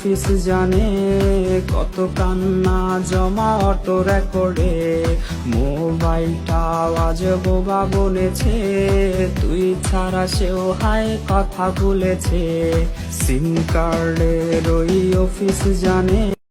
Office জানে কত কান্না জমা অটো রেকর্ডে। মোবাইলটা আজ বোবা বলেছে, তুই ছাড়া সেও হায় কথা ভুলেছে। সিম কার্ডের ওই অফিস জানে।